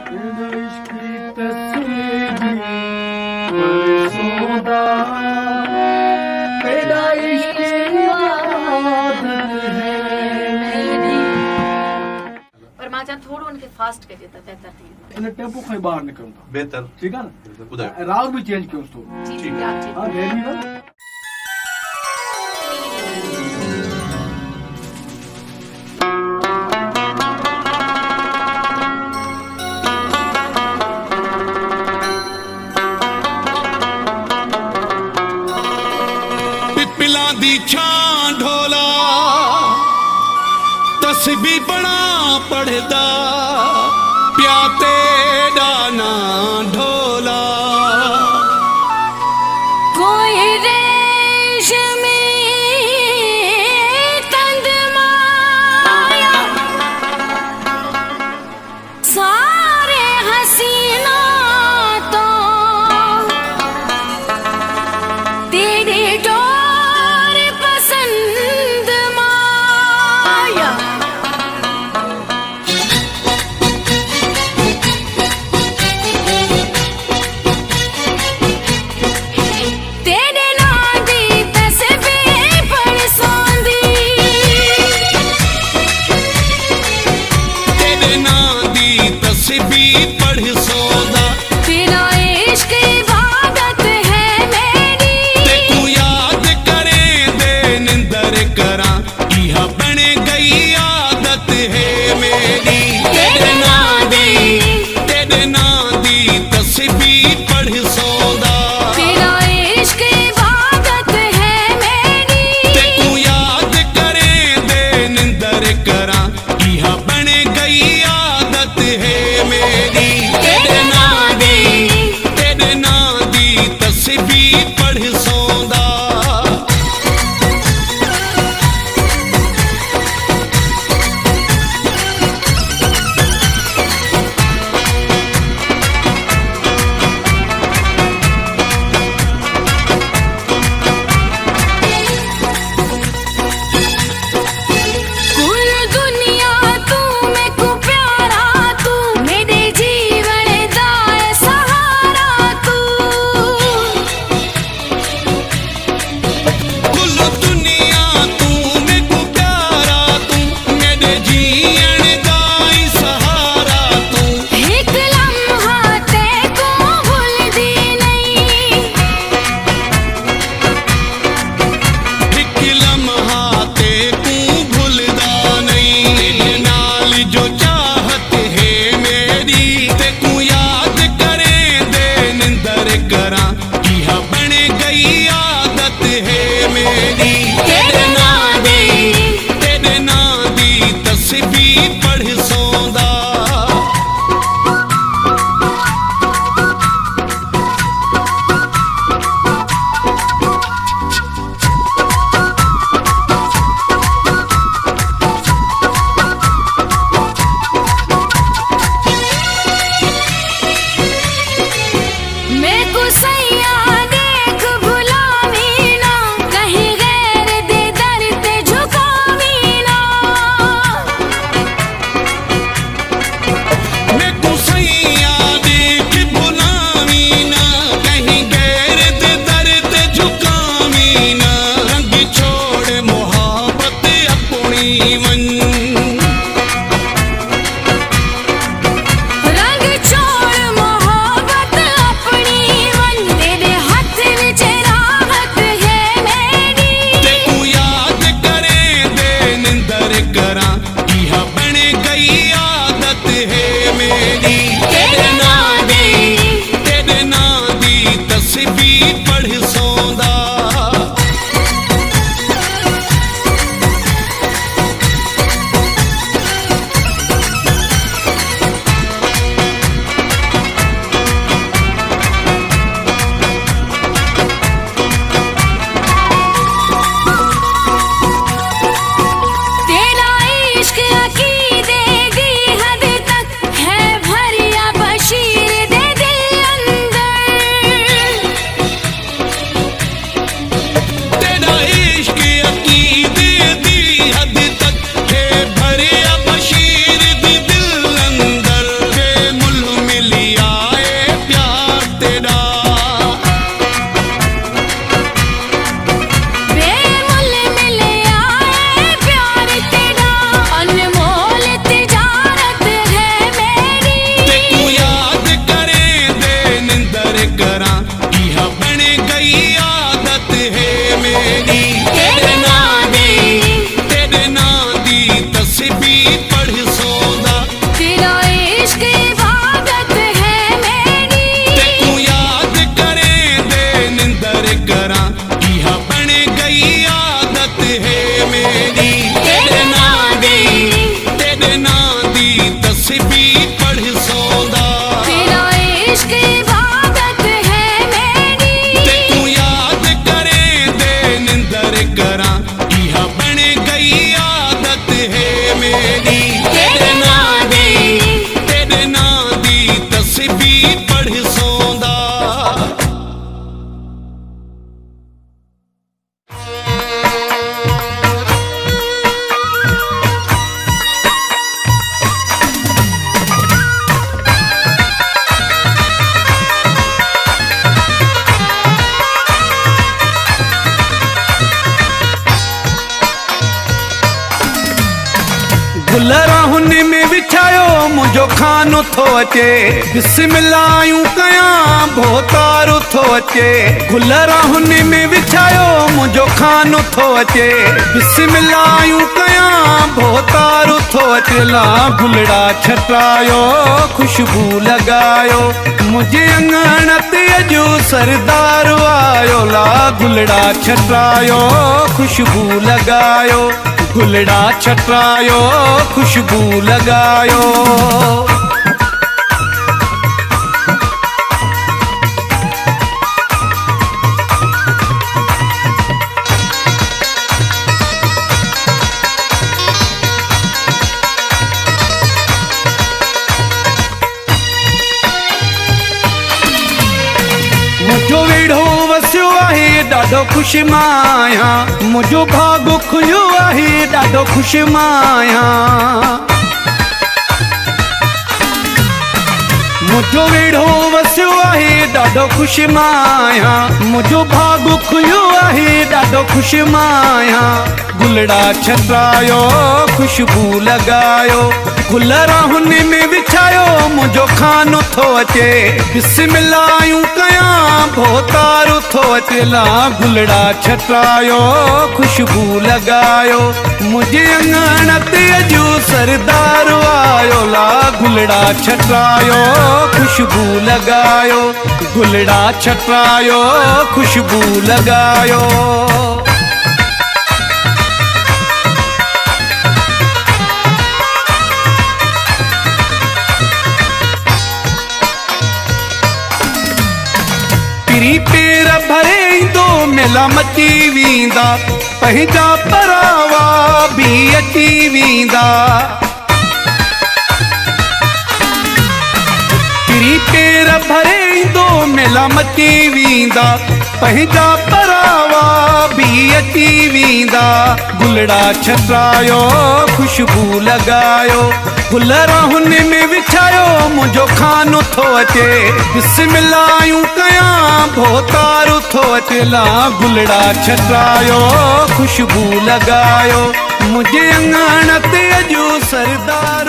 तेरा इश्क दी तस्वीर परसों दा, तेरा इश्क आदत है मेरी। पर मां जान थोड़ो उनके फास्ट करिए त बेहतर थी। इन टेंपो खां बाहर निकलूंगा बेहतर ठीक है ना, राग भी चेंज कयूं तो जी जी आप जी। हां रेडी ना। पिपला दी छां ढोला तस्बी बना पढ़दा प्याते डाना ढोला कोई रेशमी तंद माया सारे हसीना तो तेरी डोर पसंद माया। करा इह बने गई आदत है मेरी। तेरे नाम दी तस्बीह पढ़ सोंदा, तेरा इश्क इबादत है मेरी। ते तू याद करे दे निंदर करा इह बने गई आदत है मेरी। तेरे नाम दी तस्बीह पढ़ सोंदा, तेरा इश्क इबादत है मेरी। ते तू याद करे दे निंदर करा इह बने गई आदत है मेरी। तेरे नाम दी तस्बीह पढ़ सोंदा। गुलरा हुन में विछायो मुंहिंजो खानो थो अचे, बिस्मिल्लाहूं कयां भोतारो थो अचे। गुलरा हुन में विछायो मुंहिंजो खानो थो अचे, बिस्मिल्लाहूं कयां भोतारो थो अचे। ला गुलड़ा छटायो खुशबू लगायो, मुंहिंजे अंगण ते अॼु सरदार आयो। ला गुलड़ा छटायो खुशबू लगायो, गुलड़ा छटायो खुशबू लगायो। मुंहिंजो वेढ़ो वसियो आहे ॾाढो ख़ुशि मां आहियां, मुंहिंजो भाॻो खुलियो आहे ॾाढो ख़ुशि मां आहियां। मुंहिंजो वेढ़ो वसियो आहे ॾाढो ख़ुशि मां आहियां, मुंहिंजो भाॻो खुलियो आहे ॾाढो ख़ुशि मां आहियां। गुलड़ा छटायो खुशबू लगायो, गुलरा हुन में विछायो मुंहिंजो खानो थो अचे, बिस्मिल्लाहूं कयां भोतारो थो अचे। ला गुलड़ा छटायो खुशबू लगायो, मुंहिंजे अंगण ते अॼु सरदार आयो। ला गुलड़ा छटायो खुशबू लगायो, गुलड़ा छटायो खुशबू लगायो। पिरी पेर भरे ईंदो मेला मची वेंदा, पंहिंजा परावा भी अची वेंदा। पिरी पेर भरे ईंदो मेला मची वेंदा, पंहिंजा परावा भी अची वेंदा। गुलड़ा छटायो खुशबू लगायो, गुलरा हुन में विछायो मुंहिंजो खानो थो अचे, बिस्मिल्लाहूं कयां भोतारो थो अचे। ला गुलड़ा छटायो खुशबू लगायो, मुंहिंजे अंगण ते अॼु सरदार